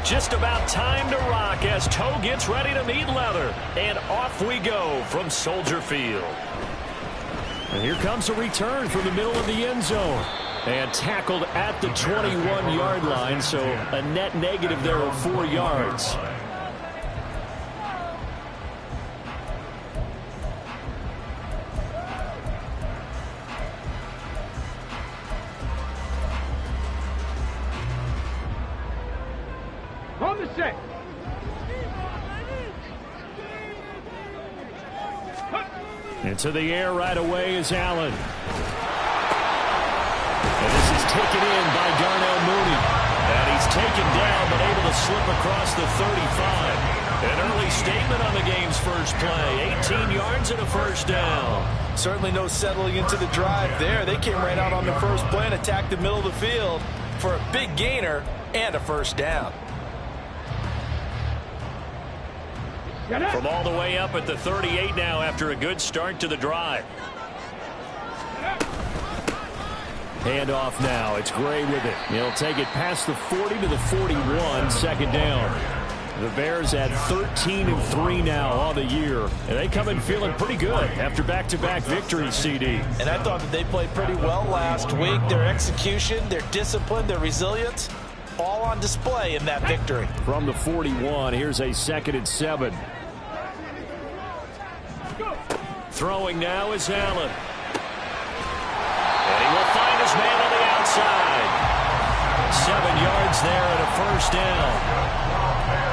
Just about time to rock as toe gets ready to meet leather. And off we go from Soldier Field. And here comes a return from the middle of the end zone. And tackled at the 21-yard line, so a net negative there of 4 yards. From the set. Into the air right away is Allen. And this is taken in by Darnell Mooney. And he's taken down but able to slip across the 35. An early statement on the game's first play. 18 yards and a first down. Certainly no settling into the drive there. They came right out on the first play and attacked the middle of the field for a big gainer and a first down. From all the way up at the 38 now after a good start to the drive. Handoff now. It's Gray with it. He'll take it past the 40 to the 41. Second down. The Bears at 13-3 now on the year. And they come in feeling pretty good after back-to-back victories, CD. And I thought that they played pretty well last week. Their execution, their discipline, their resilience, all on display in that victory. From the 41, here's a 2nd and 7. Throwing now is Allen. And he will find his man on the outside. 7 yards there and a first down.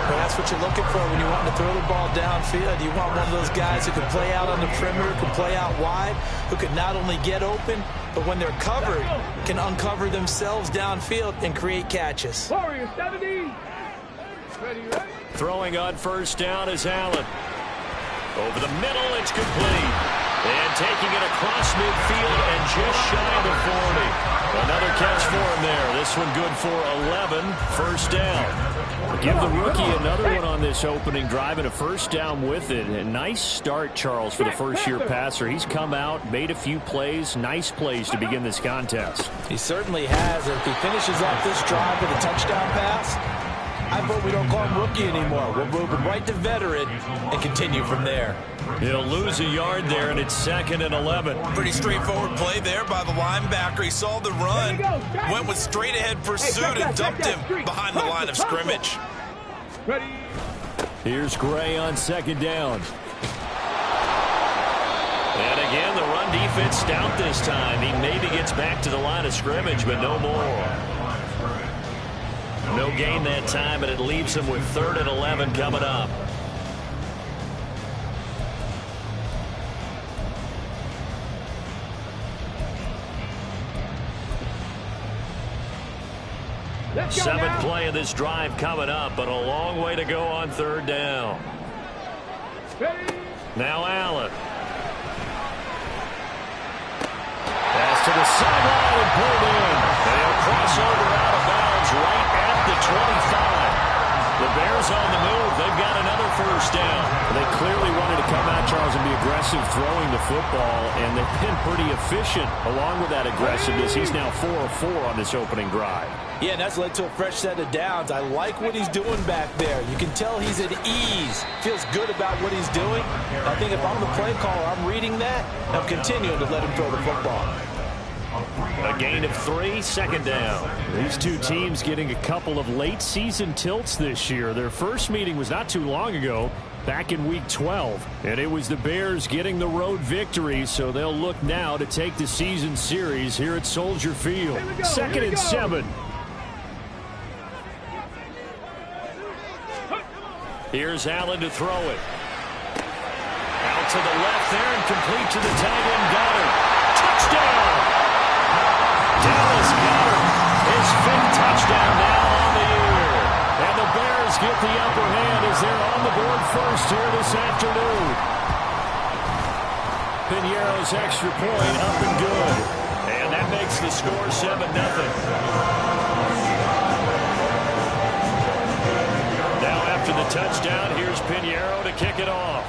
Well, that's what you're looking for when you want to throw the ball downfield. You want one of those guys who can play out on the perimeter, can play out wide, who can not only get open, but when they're covered, can uncover themselves downfield and create catches. Warrior 70. Ready. Throwing on first down is Allen. Over the middle, it's complete. And taking it across midfield and just shy of the 40. Another catch for him there. This one good for 11. First down. Give the rookie another one on this opening drive and a first down with it. A nice start, Charles, for the first-year passer. He's come out, made a few plays, nice plays to begin this contest. He certainly has. If he finishes off this drive with a touchdown pass, I vote we don't call him rookie anymore. We'll move him right to veteran and continue from there. He'll lose a yard there, and it's 2nd and 11. Pretty straightforward play there by the linebacker. He saw the run, went with straight-ahead pursuit, and dumped him behind the line of scrimmage. Ready. Here's Gray on 2nd down. And again, the run defense stout this time. He maybe gets back to the line of scrimmage, but no more. No gain that time, and it leaves him with 3rd and 11 coming up. Seventh play of this drive coming up, but a long way to go on 3rd down. Now Allen. Pass to the sideline and pulled in. And he'll cross over out of bounds right at the 25. The Bears on the move. They've got another first down. They clearly wanted to come out, Charles, and be aggressive throwing the football, and they've been pretty efficient along with that aggressiveness. He's now 4 of 4 on this opening drive. Yeah, and that's led to a fresh set of downs. I like what he's doing back there. You can tell he's at ease. Feels good about what he's doing. I think if I'm the play caller, I'm reading that, and I'm continuing to let him throw the football. A gain of 3, 2nd down. These two teams getting a couple of late season tilts this year. Their first meeting was not too long ago, back in week 12. And it was the Bears getting the road victory, so they'll look now to take the season series here at Soldier Field. 2nd and 7. Here's Allen to throw it. Out to the left there and complete to the tight end Goddard. Touchdown! Dallas Goedert, his 5th touchdown now on the year. And the Bears get the upper hand as they're on the board first here this afternoon. Piñeiro's extra point up and good. And that makes the score 7-0. Now after the touchdown, here's Piñeiro to kick it off.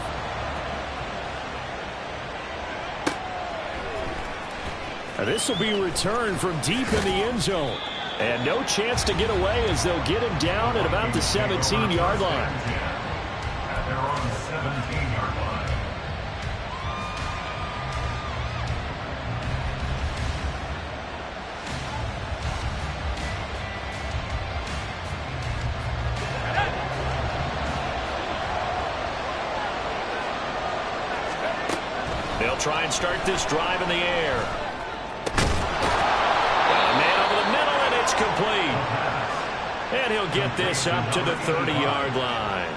This will be returned from deep in the end zone. And no chance to get away as they'll get him down at about the 17-yard line. They're on the 17-yard line. They'll try and start this drive in the air. Man over the middle, and it's complete. And he'll get this up to the 30-yard line.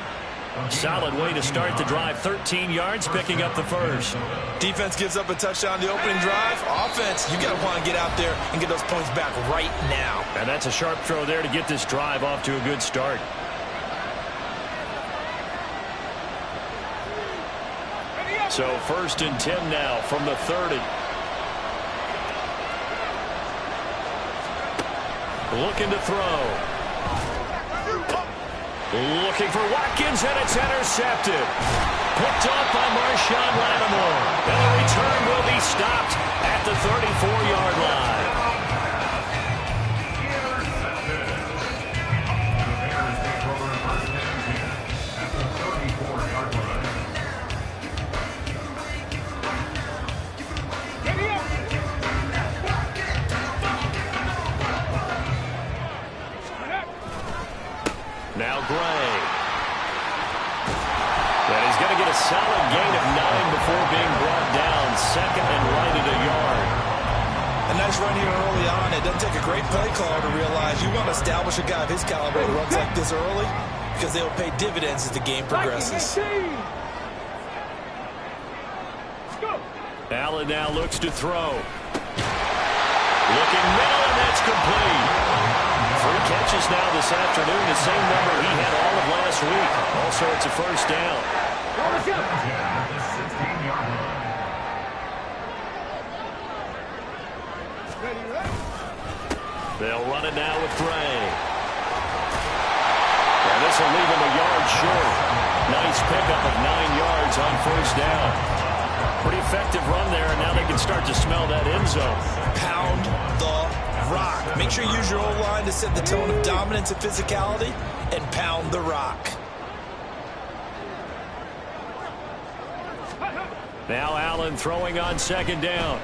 Solid way to start the drive. 13 yards, picking up the first. Defense gives up a touchdown the opening drive. Offense, you got to want to get out there and get those points back right now. And that's a sharp throw there to get this drive off to a good start. So 1st and 10 now from the 30. Looking to throw. Looking for Watkins, and it's intercepted. Picked off by Marshawn Lattimore. And the return will be stopped at the 34-yard line. Now Gray. And he's going to get a solid gain of 9 before being brought down. 2nd and right at a yard. A nice run here early on. It doesn't take a great play caller to realize you want to establish a guy of his caliber who runs like this early because they'll pay dividends as the game progresses. Allen now looks to throw. Looking middle, and that's complete. 3 catches now this afternoon, the same number he had all of last week. Also, it's a first down. They'll run it now with Gray. And this will leave him a yard short. Nice pickup of 9 yards on first down. Pretty effective run there, and now they can start to smell that end zone. Pound the rock. Make sure you use your O-line to set the tone of dominance and physicality, and pound the rock. Now Allen throwing on 2nd down.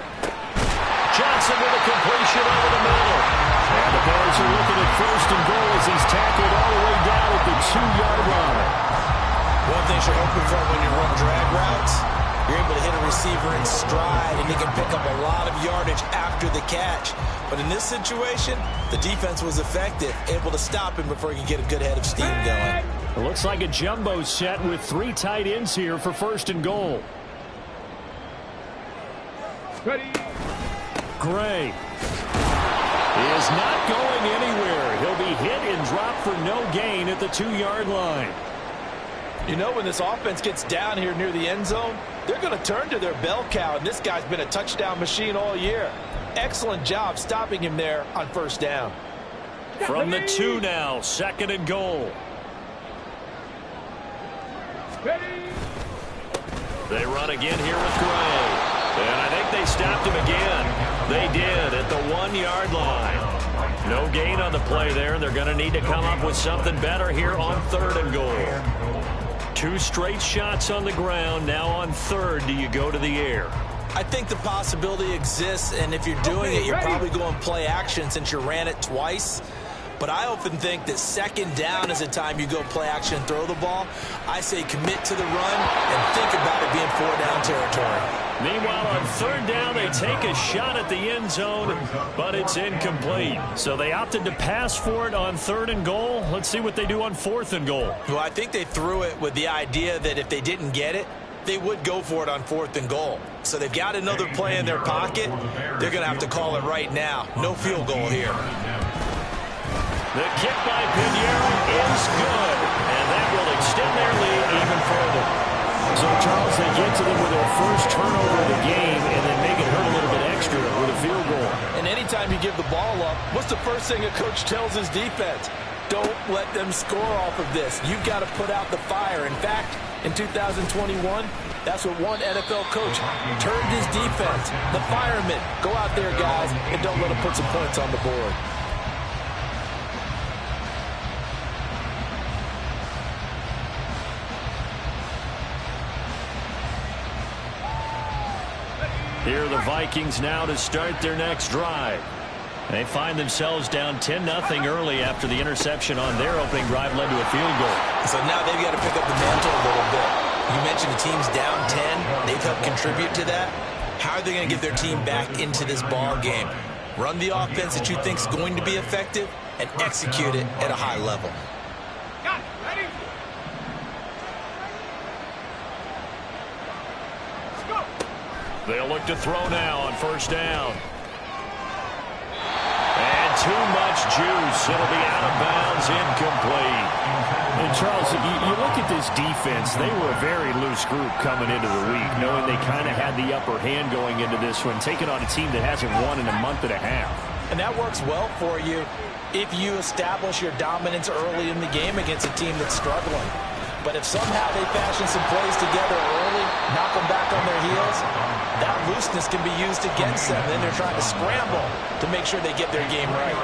Johnson with a completion over the middle. And the Bears are looking at 1st and goal as he's tackled all the way down at the 2-yard line. One thing you're hoping for when you run drag routes, you're able to hit a receiver in stride, and he can pick up a lot of yardage after the catch. But in this situation, the defense was effective, able to stop him before he could get a good head of steam going. It looks like a jumbo set with 3 tight ends here for 1st and goal. Ready. Gray is not going anywhere. He'll be hit and dropped for no gain at the 2-yard line. You know, when this offense gets down here near the end zone, they're going to turn to their bell cow, and this guy's been a touchdown machine all year. Excellent job stopping him there on 1st down. From the 2 now, 2nd and goal. Ready. They run again here with Gray. And I think they stopped him again. They did at the 1-yard line. No gain on the play there, and they're going to need to come up with something better here on 3rd and goal. 2 straight shots on the ground. Now on 3rd, do you go to the air? I think the possibility exists, and if you're doing it, you're probably going play action since you ran it twice. But I often think that 2nd down is the time you go play action and throw the ball. I say commit to the run and think about it being 4-down territory. Meanwhile, on 3rd down, they take a shot at the end zone, but it's incomplete. So they opted to pass for it on 3rd and goal. Let's see what they do on 4th and goal. Well, I think they threw it with the idea that if they didn't get it, they would go for it on 4th and goal. So they've got another play in their pocket. They're going to have to call it right now. No field goal here. The kick by Pinheiro is good, and that will extend their lead even further. So, Charles, they get to them with their first turnover of the game and then make it hurt a little bit extra with a field goal. And anytime you give the ball up, what's the first thing a coach tells his defense? Don't let them score off of this. You've got to put out the fire. In fact, in 2021, that's what one NFL coach turned his defense. The firemen, go out there, guys, and don't let them put some points on the board. Here are the Vikings now to start their next drive. They find themselves down 10-0 early after the interception on their opening drive led to a field goal. So now they've got to pick up the mantle a little bit. You mentioned the team's down 10. They've helped contribute to that. How are they going to get their team back into this ball game? Run the offense that you think is going to be effective and execute it at a high level. Ready? Let's go. They'll look to throw now on first down. And too much juice. It'll be out of bounds, incomplete. And Charles, you look at this defense, they were a very loose group coming into the week, knowing they kind of had the upper hand going into this one, taking on a team that hasn't won in a month and a half. And that works well for you if you establish your dominance early in the game against a team that's struggling. But if somehow they fashion some plays together early, knock them back on their heels, that looseness can be used against them. Then they're trying to scramble to make sure they get their game right.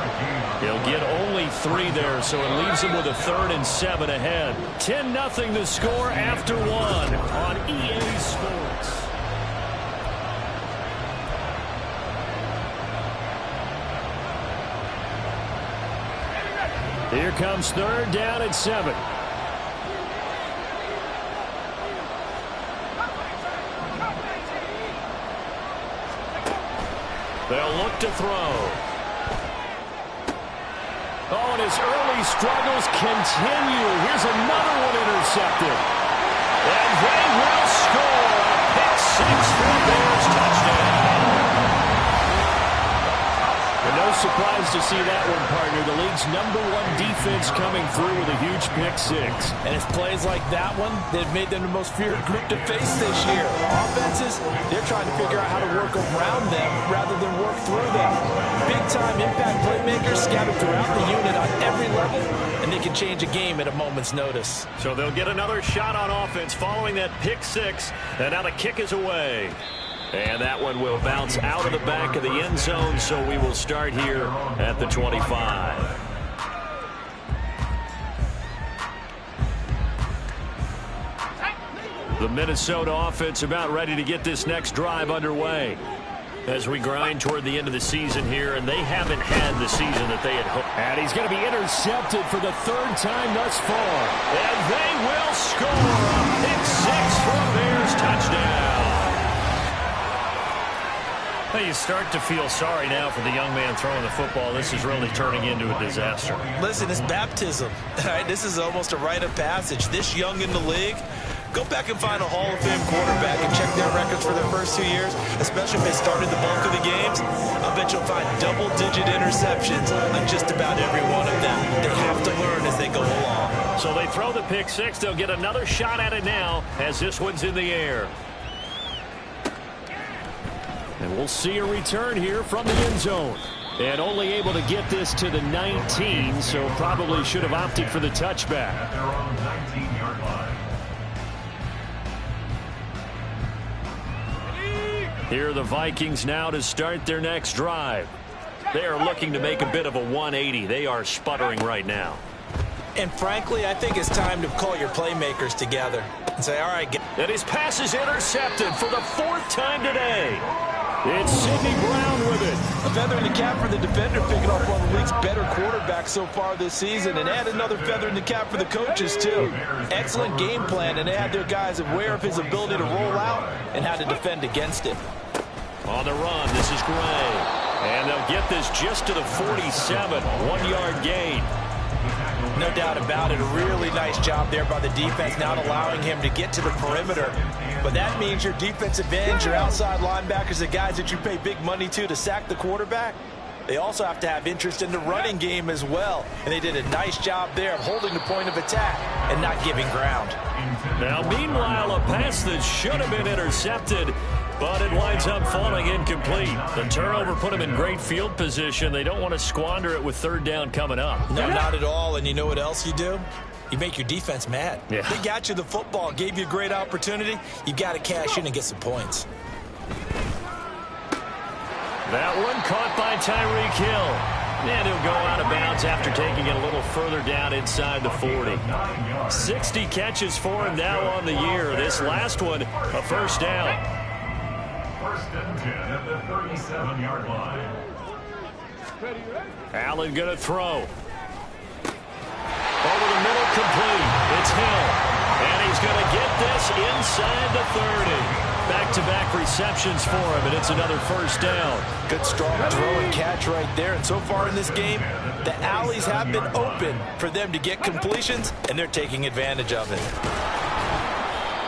They'll get only 3 there, so it leaves them with a 3rd and 7 ahead. 10-0 the score after 1 on EA Sports. Here comes 3rd down and 7. They'll look to throw. Oh, and his early struggles continue. Here's another one intercepted. And they will score a pick 6 for the Bears touchdown. And no surprise to see that one, partner. The league's #1 defense coming through with a huge pick 6. And it's plays like that one that made them the most feared group to face this year. Offenses, they're trying to figure out how to work around them rather than work through them. Big-time impact playmakers scattered throughout the unit on every level, and they can change a game at a moment's notice. So they'll get another shot on offense following that pick 6, and now the kick is away. And that one will bounce out of the back of the end zone, so we will start here at the 25. The Minnesota offense about ready to get this next drive underway as we grind toward the end of the season here, and they haven't had the season that they had hoped. And he's going to be intercepted for the 3rd time thus far. And they will score a pick 6 for a Bears touchdown. Well, you start to feel sorry now for the young man throwing the football. This is really turning into a disaster. Listen, it's baptism. Right? This is almost a rite of passage. This young in the league, go back and find a Hall of Fame quarterback and check their records for their first 2 years, especially if they started the bulk of the games. I bet you'll find double-digit interceptions on just about every one of them. They have to learn as they go along. So they throw the pick 6. They'll get another shot at it now as this one's in the air. And we'll see a return here from the end zone. And only able to get this to the 19, so probably should have opted for the touchback. At their own 19-yard line. Here are the Vikings now to start their next drive. They are looking to make a bit of a 180. They are sputtering right now. And frankly, I think it's time to call your playmakers together and say, all right, And his pass is intercepted for the 4th time today. It's Sidney Brown with it. a feather in the cap for the defender, picking off one of the league's better quarterbacks so far this season, and add another feather in the cap for the coaches, too. Excellent game plan, and they had their guys aware of his ability to roll out and how to defend against it. On the run, this is Gray. And they'll get this just to the 47, 1-yard gain. No doubt about it. A really nice job there by the defense, not allowing him to get to the perimeter. But that means your defensive ends, your outside linebackers, the guys that you pay big money to sack the quarterback, they also have to have interest in the running game as well. And they did a nice job there of holding the point of attack and not giving ground. Now, meanwhile, a pass that should have been intercepted, but it winds up falling incomplete. The turnover put them in great field position. They don't want to squander it with third down coming up. No, not at all. And you know what else you do? You make your defense mad. Yeah. They got you the football, gave you a great opportunity. You got to cash in and get some points. That one caught by Tyreek Hill. And he'll go out of bounds after taking it a little further down inside the 40. 60 catches for him now on the year. This last one, a first down. First and 10 at the 37-yard line. Allen going to throw. Over the middle, complete. It's Hill. And he's going to get this inside the 30. Back-to-back receptions for him, and it's another first down. Good strong throw and catch right there. And so far in this game, the alleys have been open for them to get completions, and they're taking advantage of it.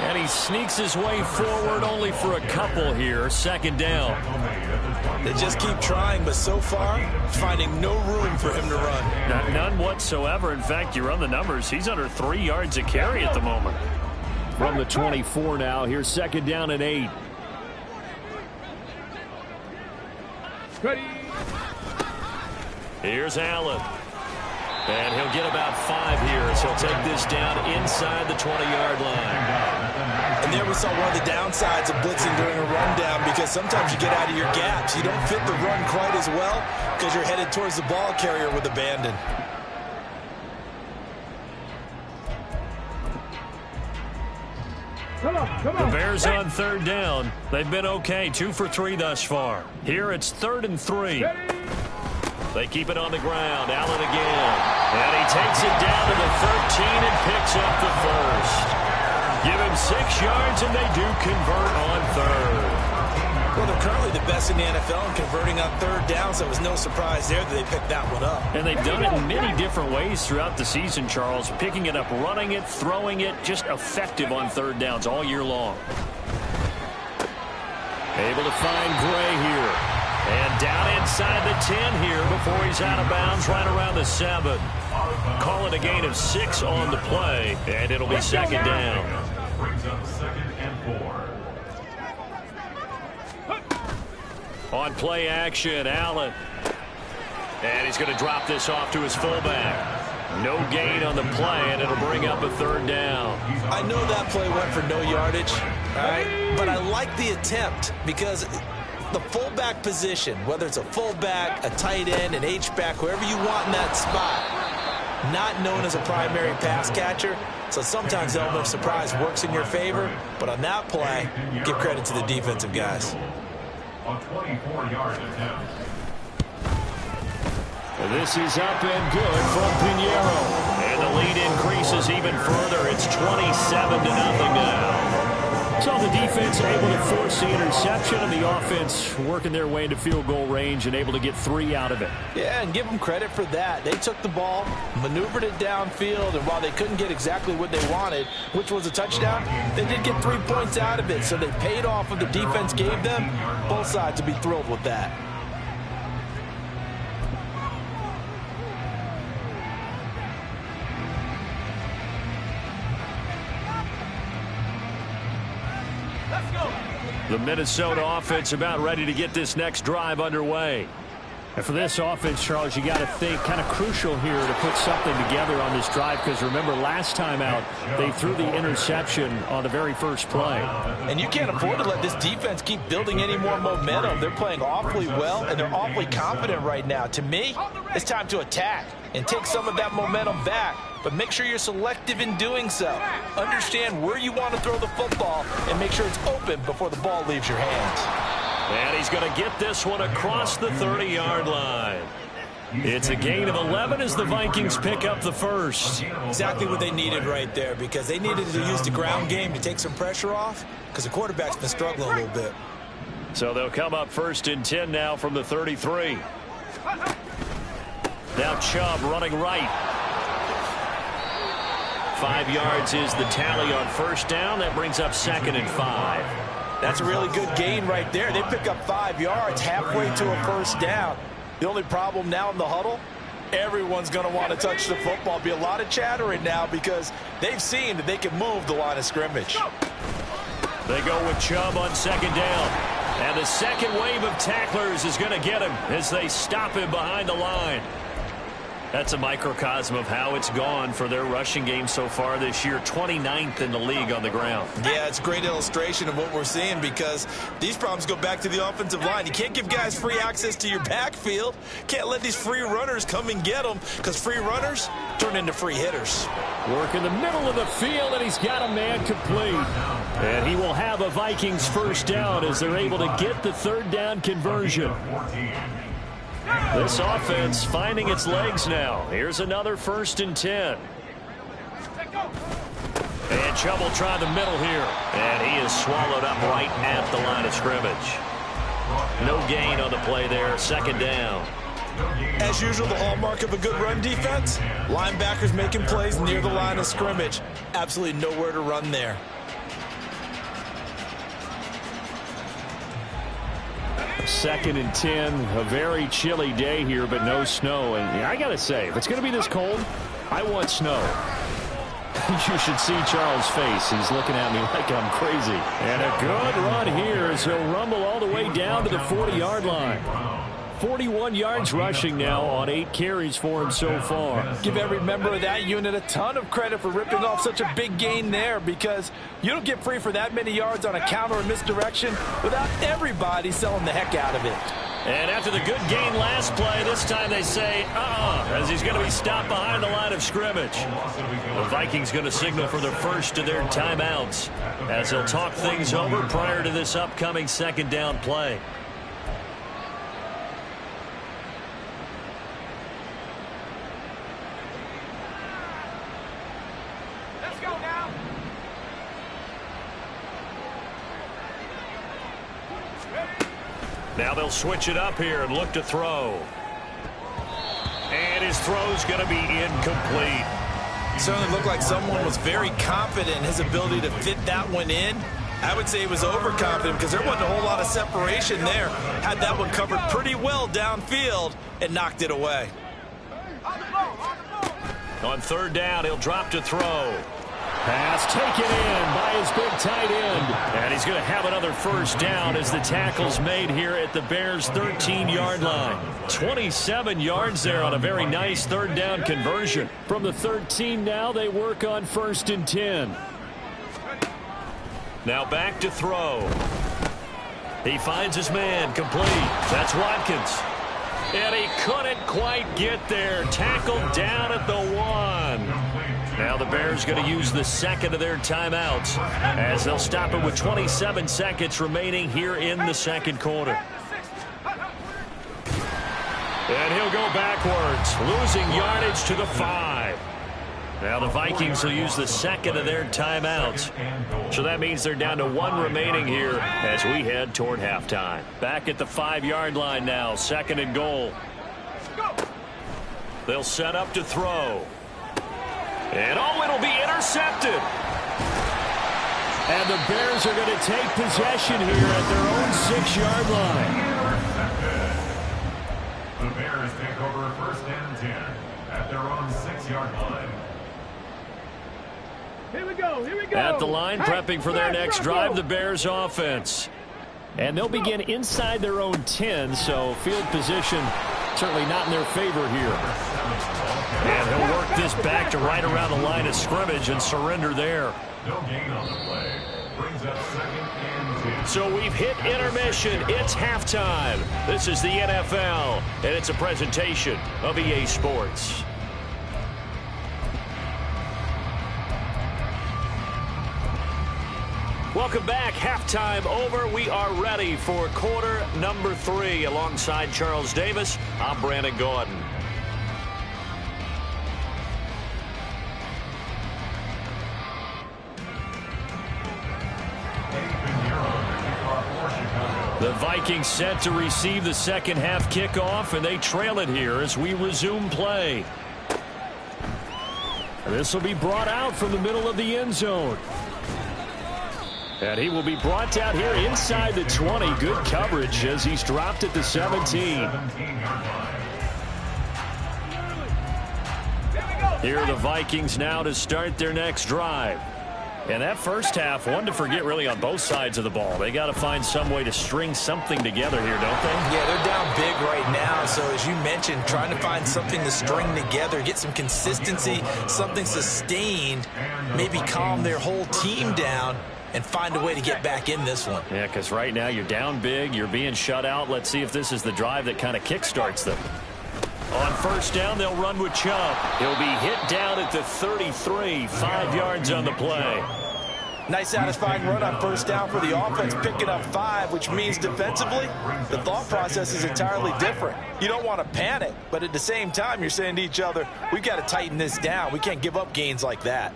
And he sneaks his way forward only for a couple here. Second down. They just keep trying, but so far, finding no room for him to run. None whatsoever. In fact, you run the numbers. He's under 3 yards a carry at the moment. From the 24 now, here's second down and 8. Ready. Here's Allen. And he'll get about 5 here as he'll take this down inside the 20-yard line. And there we saw one of the downsides of blitzing during a rundown, because sometimes you get out of your gaps. You don't fit the run quite as well because you're headed towards the ball carrier with abandon. Come on. The Bears on third down. They've been okay, 2 for 3 thus far. Here it's 3rd and 3. They keep it on the ground. Allen again. And he takes it down to the 13 and picks up the first. Give him 6 yards, and they do convert on third. Well, they're currently the best in the NFL in converting on third down, so it was no surprise there that they picked that one up. And they've done it in many different ways throughout the season, Charles. Picking it up, running it, throwing it, just effective on third downs all year long. Able to find Gray here. And down inside the 10 here before he's out of bounds right around the 7. Call it a gain of 6 on the play, and it'll be second down. Brings up 2nd and 4. On play action, Allen. And he's going to drop this off to his fullback. No gain on the play, and it'll bring up a 3rd down. I know that play went for no yardage, all right? But I like the attempt, because the fullback position, whether it's a fullback, a tight end, an H-back, whoever you want in that spot, not known as a primary pass catcher, so sometimes the element of surprise works in your favor. But on that play, give credit to the defensive guys. A 24-yard attempt. This is up and good from Pinheiro. And the lead increases even further. It's 27-0 now. So the defense able to force the interception, and the offense working their way into field goal range and able to get 3 out of it. Yeah, and give them credit for that. They took the ball, maneuvered it downfield, and while they couldn't get exactly what they wanted, which was a touchdown, they did get 3 points out of it. So they paid off what the defense gave them. Both sides would be thrilled with that. The Minnesota offense about ready to get this next drive underway. And for this offense, Charles, you got to think kind of crucial here to put something together on this drive, because remember last time out they threw the interception on the very first play. And you can't afford to let this defense keep building any more momentum. They're playing awfully well, and they're awfully confident right now. To me, it's time to attack and take some of that momentum back. But make sure you're selective in doing so. Understand where you want to throw the football and make sure it's open before the ball leaves your hands. And he's going to get this one across the 30-yard line. It's a gain of 11 as the Vikings pick up the first. Exactly what they needed right there, because they needed to use the ground game to take some pressure off, because the quarterback's been struggling a little bit. So they'll come up 1st and 10 now from the 33. Now Chubb running right. 5 yards is the tally on first down. That brings up 2nd and 5. That's a really good gain right there. They pick up 5 yards halfway to a first down. The only problem now in the huddle, everyone's going to want to touch the football. Be a lot of chattering now because they've seen that they can move the line of scrimmage. They go with Chubb on 2nd down. And the second wave of tacklers is going to get him as they stop him behind the line. That's a microcosm of how it's gone for their rushing game so far this year. 29th in the league on the ground. Yeah, it's a great illustration of what we're seeing, because these problems go back to the offensive line. You can't give guys free access to your backfield. Can't let these free runners come and get them, because free runners turn into free hitters. Work in the middle of the field, and he's got a man complete. And he will have a Vikings first down as they're able to get the third down conversion. This offense finding its legs now. Here's another 1st and 10. And Chubb will try the middle here. And he is swallowed up right at the line of scrimmage. No gain on the play there. 2nd down. As usual, the hallmark of a good run defense, linebackers making plays near the line of scrimmage. Absolutely nowhere to run there. Second and 10, a very chilly day here, but no snow. And I got to say, if it's going to be this cold, I want snow. You should see Charles' face. He's looking at me like I'm crazy. And a good run here as he'll rumble all the way down to the 40-yard line. 41 yards rushing now on 8 carries for him so far. Give every member of that unit a ton of credit for ripping off such a big gain there, because you don't get free for that many yards on a counter or misdirection without everybody selling the heck out of it. And after the good gain last play, this time they say, as he's going to be stopped behind the line of scrimmage. The Vikings going to signal for the first of their timeouts as they'll talk things over prior to this upcoming 2nd down play. Now they'll switch it up here and look to throw. And his throw's going to be incomplete. Certainly looked like someone was very confident in his ability to fit that one in. I would say he was overconfident because there wasn't a whole lot of separation there. Had that one covered pretty well downfield and knocked it away. On 3rd down, he'll drop to throw. Pass taken in by his big tight end. And he's going to have another first down as the tackle's made here at the Bears' 13-yard line. 27 yards there on a very nice 3rd down conversion. From the 13 now, they work on 1st and 10. Now back to throw. He finds his man complete. That's Watkins. And he couldn't quite get there. Tackled down at the 1. Now the Bears going to use the 2nd of their timeouts as they'll stop it with 27 seconds remaining here in the 2nd quarter. And he'll go backwards, losing yardage to the 5. Now the Vikings will use the 2nd of their timeouts. So that means they're down to 1 remaining here as we head toward halftime. Back at the 5-yard line now, 2nd and goal. They'll set up to throw. And it'll be intercepted. And the Bears are going to take possession here at their own 6-yard line. The Bears take over 1st and 10 at their own 6-yard line. Here we go. At the line, prepping for their next drive, the Bears offense. And they'll begin inside their own 10, so field position certainly not in their favor here. And he'll work this back to right around the line of scrimmage and surrender there. No gain on the play. Brings up 2nd and 10. So we've hit intermission. It's halftime. This is the NFL, and it's a presentation of EA Sports. Welcome back. Halftime over. We are ready for quarter number 3. Alongside Charles Davis, I'm Brandon Gaudin. The Vikings set to receive the second half kickoff, and they trail it here as we resume play. This will be brought out from the middle of the end zone. And he will be brought out here inside the 20. Good coverage as he's dropped at the 17. Here are the Vikings now to start their next drive. And that first half, one to forget really on both sides of the ball. They got to find some way to string something together here, don't they? Yeah, they're down big right now. So as you mentioned, trying to find something to string together, get some consistency, something sustained, maybe calm their whole team down and find a way to get back in this one. Yeah, because right now you're down big, you're being shut out. Let's see if this is the drive that kind of kickstarts them. On first down, they'll run with Chubb. He'll be hit down at the 33, 5 yards on the play. Nice satisfying run on first down for the offense, picking up 5, which means defensively, the thought process is entirely different. You don't want to panic, but at the same time, you're saying to each other, we've got to tighten this down. We can't give up gains like that.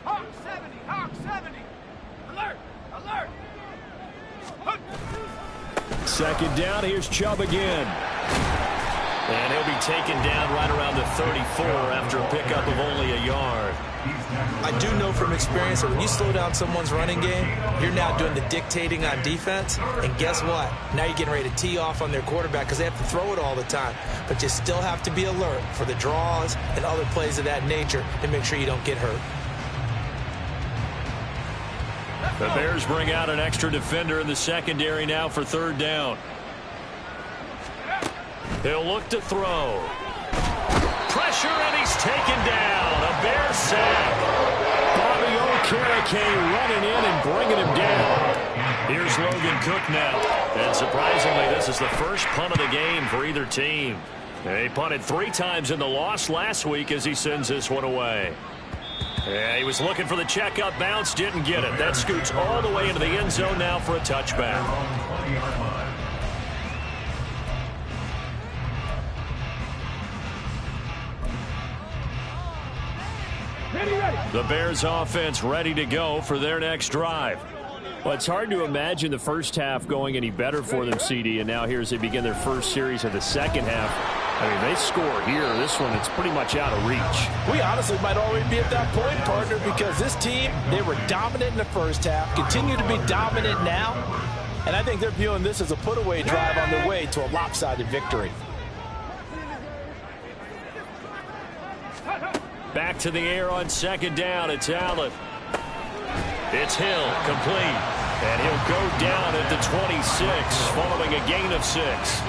Hawk 70, Hawk 70. Alert, alert. Second down, here's Chubb again. And he'll be taken down right around the 34 after a pickup of only a yard. I do know from experience that when you slow down someone's running game, you're now doing the dictating on defense. And guess what? Now you're getting ready to tee off on their quarterback because they have to throw it all the time. But you still have to be alert for the draws and other plays of that nature to make sure you don't get hurt. The Bears bring out an extra defender in the secondary now for third down. He'll look to throw. Pressure, and he's taken down. A Bear sack. Bobby Okereke running in and bringing him down. Here's Logan Cook now. And surprisingly, this is the first punt of the game for either team. He punted 3 times in the loss last week as he sends this one away. Yeah, he was looking for the checkup bounce, didn't get it. That scoots all the way into the end zone now for a touchback. The Bears offense ready to go for their next drive. Well, it's hard to imagine the first half going any better for them, CD, and now here as they begin their first series of the second half. I mean, they score here. This one, it's pretty much out of reach. We honestly might already be at that point, partner, because this team, they were dominant in the first half, continue to be dominant now, and I think they're viewing this as a put-away drive on their way to a lopsided victory. Back to the air on second down. It's Allen. It's Hill, complete. And he'll go down at the 26, following a gain of 6.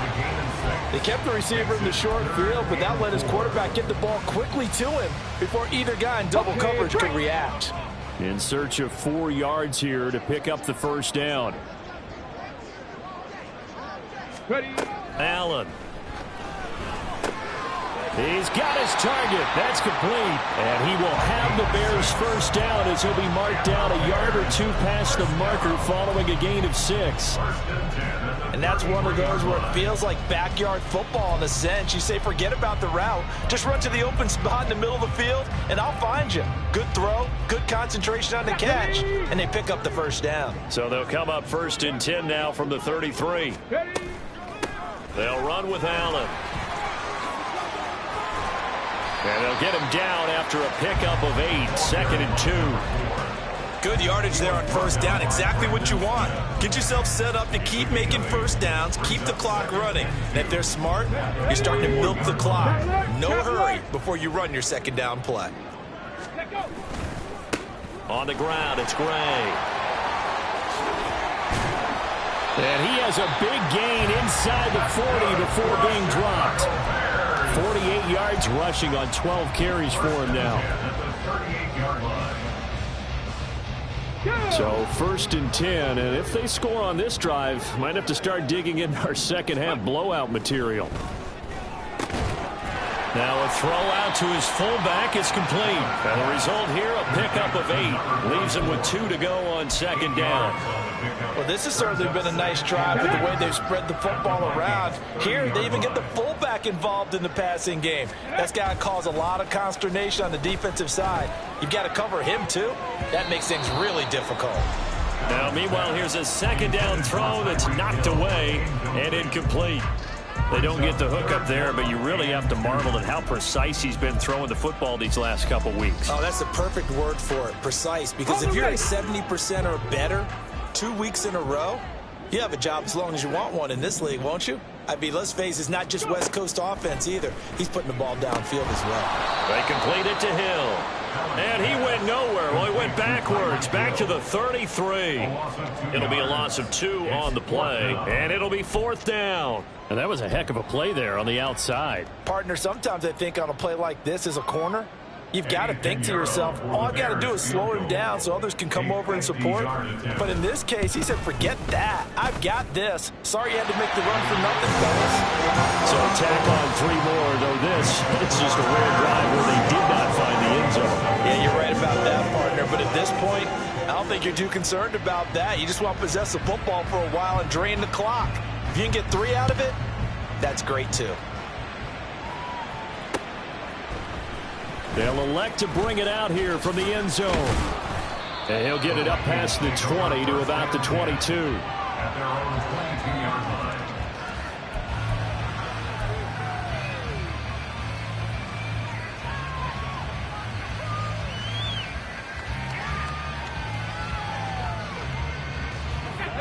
They kept the receiver in the short field, but that let his quarterback get the ball quickly to him before either guy in double coverage could react. In search of 4 yards here to pick up the first down. Ready. Allen. He's got his target. That's complete. And he will have the Bears first down as he'll be marked down a yard or 2 past the marker following a gain of 6. And that's one of those where it feels like backyard football in a sense. You say forget about the route. Just run to the open spot in the middle of the field, and I'll find you. Good throw, good concentration on the catch, and they pick up the first down. So they'll come up 1st and 10 now from the 33. They'll run with Allen. And they'll get him down after a pickup of 8, 2nd and 2. Good yardage there on first down, exactly what you want. Get yourself set up to keep making first downs, keep the clock running. And if they're smart, you're starting to milk the clock. No hurry before you run your second down play. On the ground, it's Gray. And he has a big gain inside the 40 before being dropped. 48 yards rushing on 12 carries for him now. So 1st and 10, and if they score on this drive, might have to start digging in our second half blowout material. Now a throw out to his fullback is complete. And the result here, a pickup of 8. Leaves him with 2 to go on second down. Well, this has certainly been a nice drive with the way they've spread the football around. Here, they even get the fullback involved in the passing game. That's got to cause a lot of consternation on the defensive side. You've got to cover him, too. That makes things really difficult. Now, meanwhile, here's a second down throw that's knocked away and incomplete. They don't get the hook up there, but you really have to marvel at how precise he's been throwing the football these last couple weeks. Oh, that's the perfect word for it, precise. Because if you're at 70% or better 2 weeks in a row, you have a job as long as you want one in this league, won't you? I mean, let's face it, it's not just West Coast offense either. He's putting the ball downfield as well. They complete it to Hill. And he went nowhere. Well, he went backwards, back to the 33. It'll be a loss of 2 on the play, and it'll be 4th down. And that was a heck of a play there on the outside. Partner, sometimes I think on a play like this as a corner, you've got to think to yourself, all I've got to do is slow him down so others can come over and support. But in this case, he said, forget that. I've got this. Sorry you had to make the run for nothing, fellas. So tack on 3 more, though it's just a rare drive where they did not find the end zone. Yeah, you're right about that, partner. But at this point, I don't think you're too concerned about that. You just want to possess the football for a while and drain the clock. If you can get 3 out of it, that's great, too. They'll elect to bring it out here from the end zone. And he'll get it up past the 20 to about the 22. At their own 22-yard line.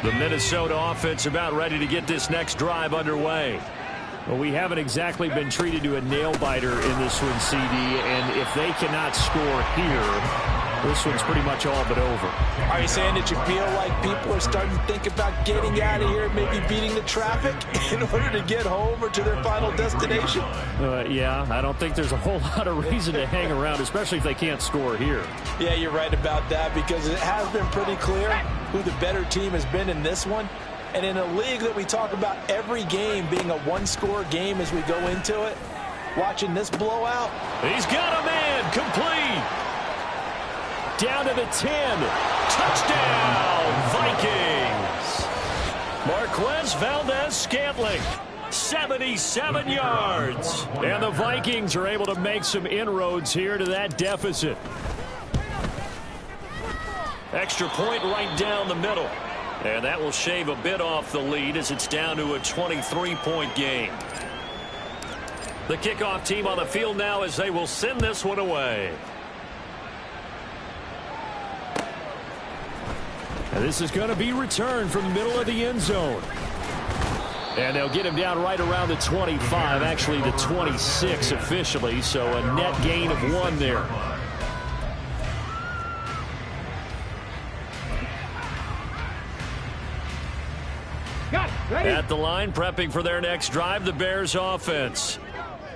The Minnesota offense about ready to get this next drive underway. Well, we haven't exactly been treated to a nail-biter in this one, CD, and if they cannot score here, this one's pretty much all but over. Are you saying that you feel like people are starting to think about getting out of here, maybe beating the traffic in order to get home or to their final destination? Yeah, I don't think there's a whole lot of reason to hang around, especially if they can't score here. Yeah, you're right about that, because it has been pretty clear who the better team has been in this one. And in a league that we talk about every game being a one-score game as we go into it, watching this blowout. He's got a man, complete. Down to the 10. Touchdown, Vikings. Marquez Valdez-Scantling, 77 yards. And the Vikings are able to make some inroads here to that deficit. Extra point right down the middle. And that will shave a bit off the lead as it's down to a 23-point game. The kickoff team on the field now as they will send this one away. And this is going to be returned from the middle of the end zone. And they'll get him down right around the 25, actually the 26 officially, so a net gain of 1 there. At the line, prepping for their next drive, the Bears offense.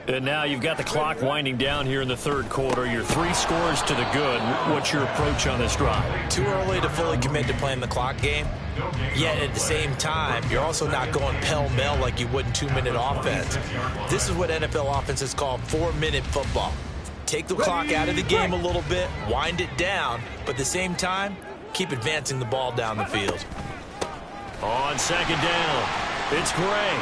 And now you've got the clock winding down here in the third quarter. Your 3 scores to the good. What's your approach on this drive? Too early to fully commit to playing the clock game. Yet at the same time, you're also not going pell-mell like you would in 2-minute offense. This is what NFL offenses call 4-minute football. Take the clock out of the game a little bit, wind it down, but at the same time, keep advancing the ball down the field. On second down, it's Gray.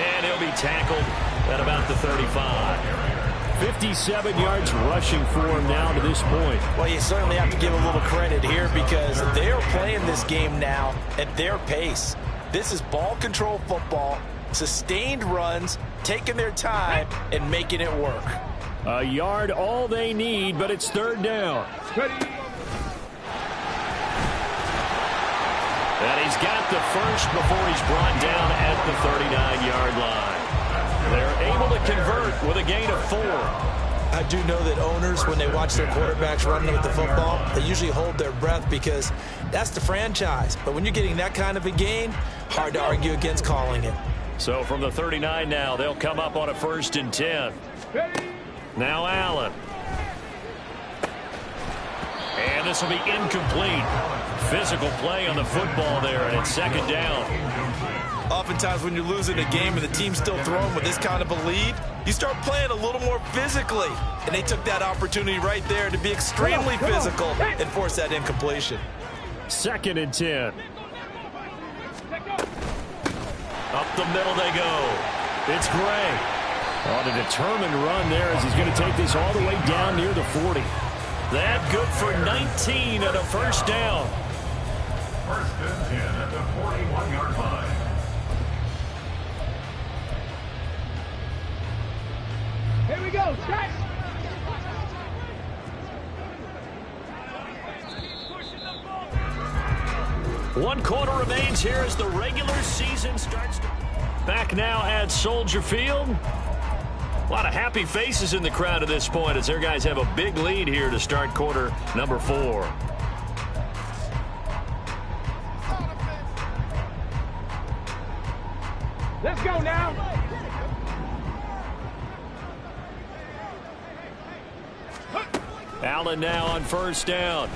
And he'll be tackled at about the 35. 57 yards rushing for him now to this point. Well, you certainly have to give a little credit here because they're playing this game now at their pace. This is ball control football, sustained runs, taking their time, and making it work. A yard all they need, but it's third down. And he's got the first before he's brought down at the 39-yard line. They're able to convert with a gain of 4. I do know that owners, when they watch their quarterbacks running with the football, they usually hold their breath because that's the franchise. But when you're getting that kind of a gain, hard to argue against calling it. So from the 39 now, they'll come up on a 1st and 10. Now Allen. And this will be incomplete. Physical play on the football there, and it's second down. Oftentimes when you're losing a game and the team's still throwing with this kind of a lead, you start playing a little more physically. And they took that opportunity right there to be extremely physical and force that incompletion. 2nd and 10. Up the middle they go. It's Gray. On a determined run there as he's going to take this all the way down near the 40. That good for 19 and a first down. 1st and 10 at the 41-yard line. Here we go, set. One quarter remains here as the regular season starts to... Back now at Soldier Field. A lot of happy faces in the crowd at this point as their guys have a big lead here to start quarter number 4. Let's go now. Allen now on first down.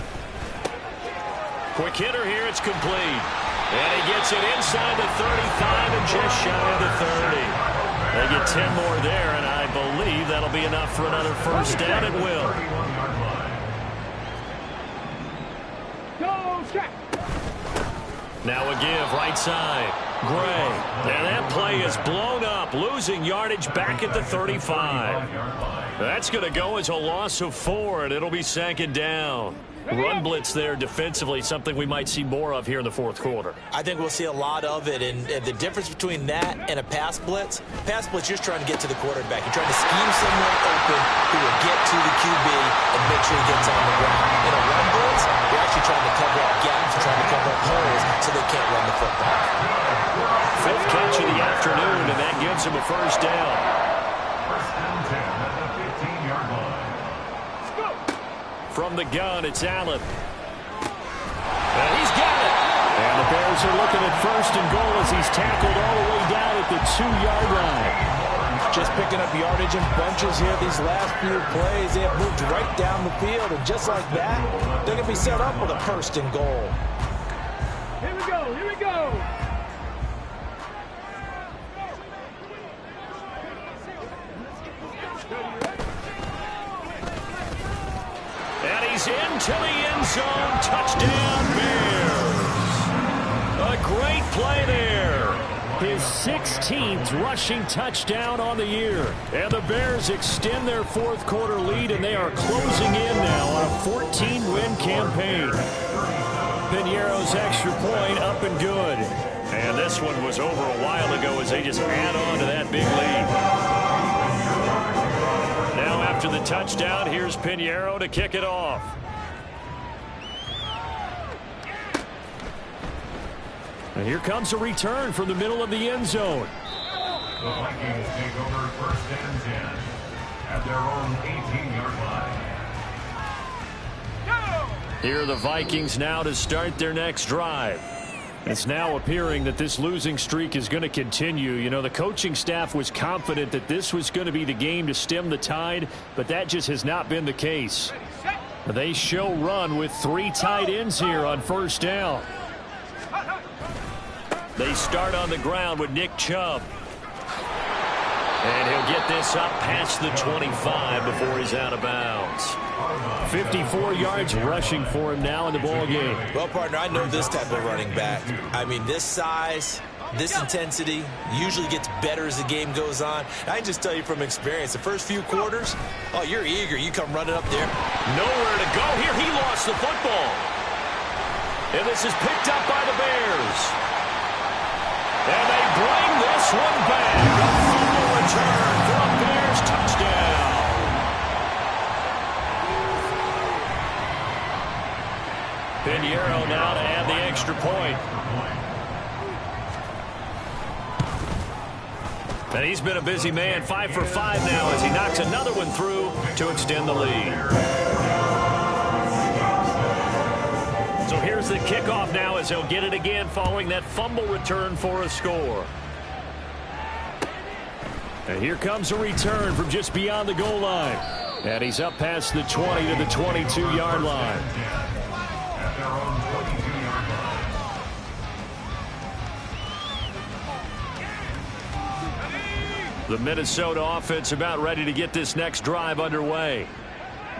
Quick hitter here. It's complete. And he gets it inside the 35 and just shy of the 30. They get 10 more there, and I believe that'll be enough for another first down. It will. Go, check. Now a give right side. Gray. And that play is blown up, losing yardage back at the 35. That's going to go as a loss of 4, and it'll be second down. Run blitz there defensively, something we might see more of here in the fourth quarter. I think we'll see a lot of it, and the difference between that and a pass blitz, you're just trying to get to the quarterback. You're trying to scheme someone open who will get to the QB and make sure he gets on the ground. In a run blitz, you're actually trying to cover up gaps, trying to cover up holes so they can't run the football. Fifth catch of the afternoon, and that gives him a first down. First down 10 at the 15-yard line. From the gun, it's Allen. And he's got it. And the Bears are looking at first and goal as he's tackled all the way down at the 2-yard line. Just picking up yardage in bunches here these last few plays. They have moved right down the field, and just like that, they're going to be set up with a first and goal. Here we go, here we go. And he's into the end zone. Touchdown, Bears. A great play there. His 16th rushing touchdown on the year. And the Bears extend their fourth quarter lead, and they are closing in now on a 14-win campaign. Piñeiro's extra point up and good. And this one was over a while ago as they just add on to that big lead. Now after the touchdown, here's Piñeiro to kick it off. And here comes a return from the middle of the end zone. The Vikings take over first and 10 at their own 18-yard line. Here are the Vikings now to start their next drive. It's now appearing that this losing streak is going to continue. You know, the coaching staff was confident that this was going to be the game to stem the tide, but that just has not been the case. They show run with 3 tight ends here on first down. They start on the ground with Nick Chubb. And he'll get this up past the 25 before he's out of bounds. 54 yards rushing for him now in the ball game. Well, partner, I know this type of running back. I mean, this size, this intensity usually gets better as the game goes on. I can just tell you from experience, the first few quarters, oh, you're eager. You come running up there. Nowhere to go here. He lost the football. And this is picked up by the Bears. And they bring this one back. A fumble return for a Bears touchdown. Piñeiro now to add the extra point. And he's been a busy man, 5 for 5 now as he knocks another one through to extend the lead. So here's the kickoff now as he'll get it again following that fumble return for a score. And here comes a return from just beyond the goal line. And he's up past the 20 to the 22-yard line. At their own 22-yard line. The Minnesota offense about ready to get this next drive underway.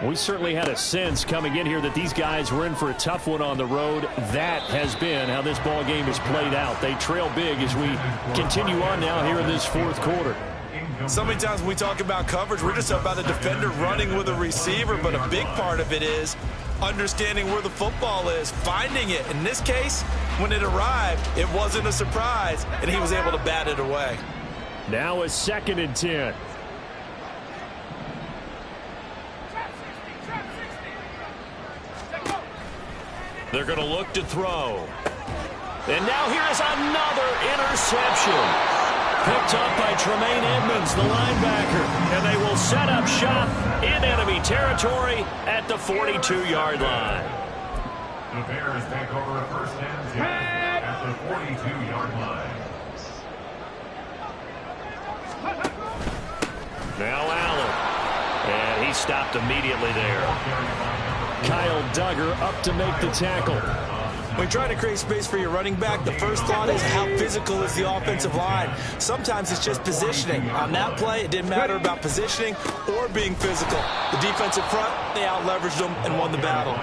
We certainly had a sense coming in here that these guys were in for a tough one on the road. That has been how this ball game has played out. They trail big as we continue on now here in this fourth quarter. So many times when we talk about coverage, we're just about a defender running with a receiver, but a big part of it is understanding where the football is, finding it. In this case, when it arrived, it wasn't a surprise, and he was able to bat it away. Now a 2nd and 10. They're going to look to throw. And now here's another interception. Picked up by Tremaine Edmonds, the linebacker. And they will set up shop in enemy territory at the 42-yard line. The Bears take over first and 10 at the 42-yard line. Now Allen. And he stopped immediately there. Kyle Duggar up to make the tackle. When you're trying to create space for your running back, the first thought is how physical is the offensive line. Sometimes it's just positioning. On that play, it didn't matter about positioning or being physical. The defensive front, they out-leveraged them and won the battle.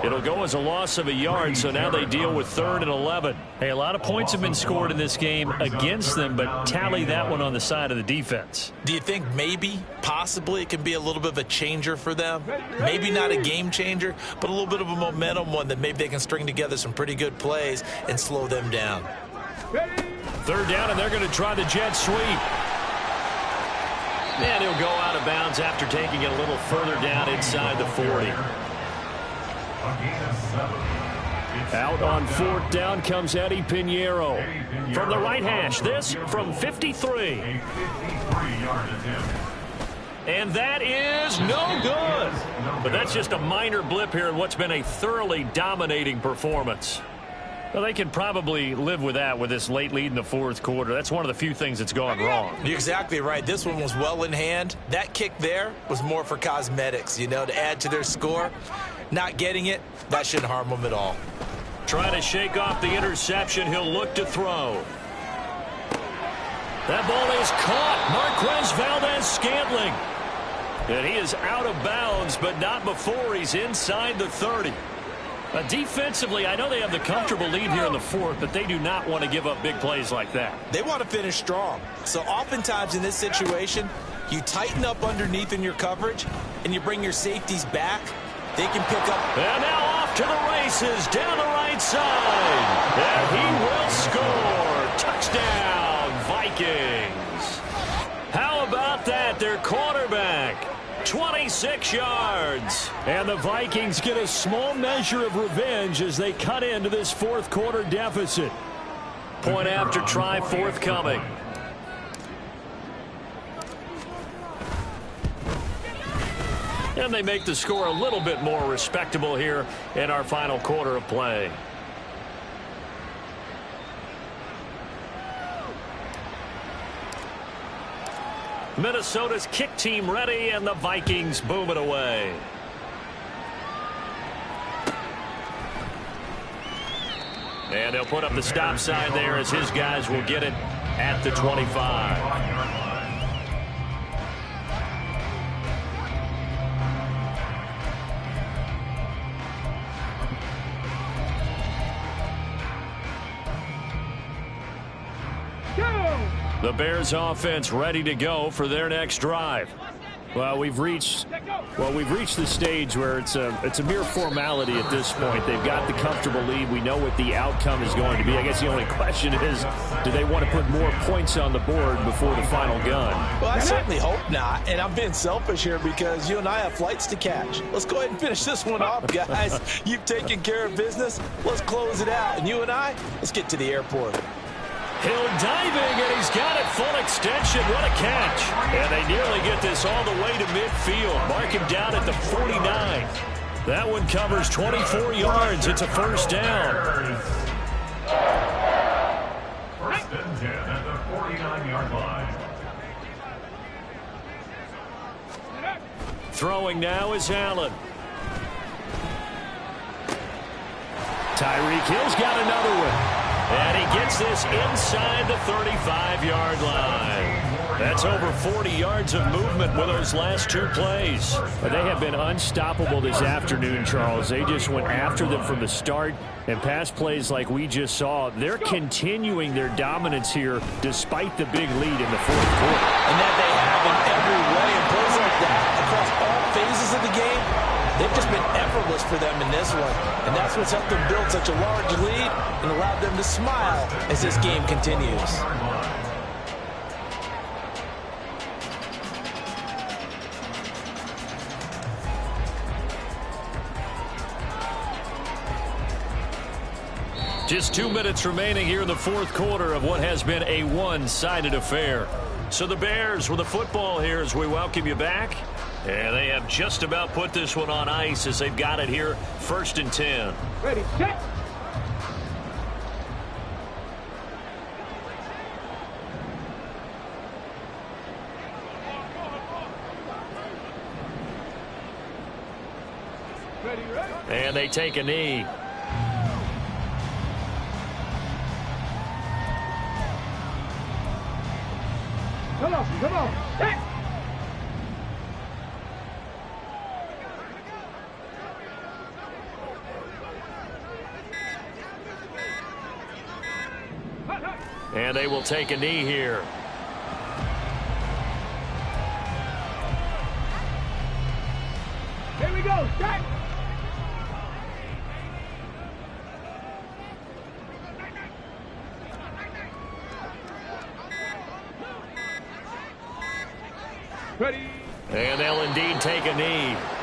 It'll go as a loss of a yard, so now they deal with 3rd and 11. Hey, a lot of points have been scored in this game against them, but tally that one on the side of the defense. Do you think maybe, possibly, it can be a little bit of a changer for them? Maybe not a game changer, but a little bit of a momentum one that maybe they can string together some pretty good plays and slow them down. 3rd down, and they're going to try the jet sweep. And he'll go out of bounds after taking it a little further down inside the 40. Out on 4th down comes Eddie Pinheiro. From the right hash, this from 53. And that is no good. But that's just a minor blip here in what's been a thoroughly dominating performance. Well, they can probably live with that with this late lead in the 4th quarter. That's one of the few things that's gone wrong. You're exactly right. This one was well in hand. That kick there was more for cosmetics, to add to their score. Not getting it, that shouldn't harm them at all. Trying to shake off the interception. He'll look to throw. That ball is caught. Marquez Valdes-Scantling. And he is out of bounds, but not before he's inside the 30. Defensively, I know they have the comfortable lead here in the 4th, but they do not want to give up big plays like that. They want to finish strong. So oftentimes in this situation, you tighten up underneath in your coverage, and you bring your safeties back. They can pick up. And now off to the races down the right side. And he will score. Touchdown, Vikings. How about that? Their quarterback, 26 yards. And the Vikings get a small measure of revenge as they cut into this 4th quarter deficit. Point after try forthcoming. And they make the score a little bit more respectable here in our final quarter of play. Minnesota's kick team ready, and the Vikings boom it away. And they'll put up the stop sign there as his guys will get it at the 25. The Bears offense ready to go for their next drive. Well, we've reached the stage where it's a mere formality at this point. They've got the comfortable lead. We know what the outcome is going to be. I guess the only question is, do they want to put more points on the board before the final gun? Well, I certainly hope not. And I'm being selfish here because you and I have flights to catch. Let's go ahead and finish this one off, guys. You've taken care of business. Let's close it out. And you and I, let's get to the airport. Hill diving, and he's got it full extension. What a catch. And they nearly get this all the way to midfield. Mark him down at the 49. That one covers 24 yards. It's a 1st down. 1st and 10 at the 49-yard line. Throwing now is Allen. Tyreek Hill's got another one. And he gets this inside the 35-yard line. That's over 40 yards of movement with those last 2 plays. But they have been unstoppable this afternoon, Charles. They just went after them from the start. And past plays like we just saw, they're continuing their dominance here despite the big lead in the 4th quarter. And that they have in every way. And plays like that across all phases of the game, they've just been effortless for them in this one. And that's what's helped them build such a large lead and allowed them to smile as this game continues. Just 2 minutes remaining here in the 4th quarter of what has been a one-sided affair. So the Bears with the football here as we welcome you back. And they have just about put this one on ice as they've got it here, 1st and 10. Ready, set. And they take a knee. Come on, come on. Hey. And they will take a knee here. Here we go. Strike. Ready. And they'll indeed take a knee.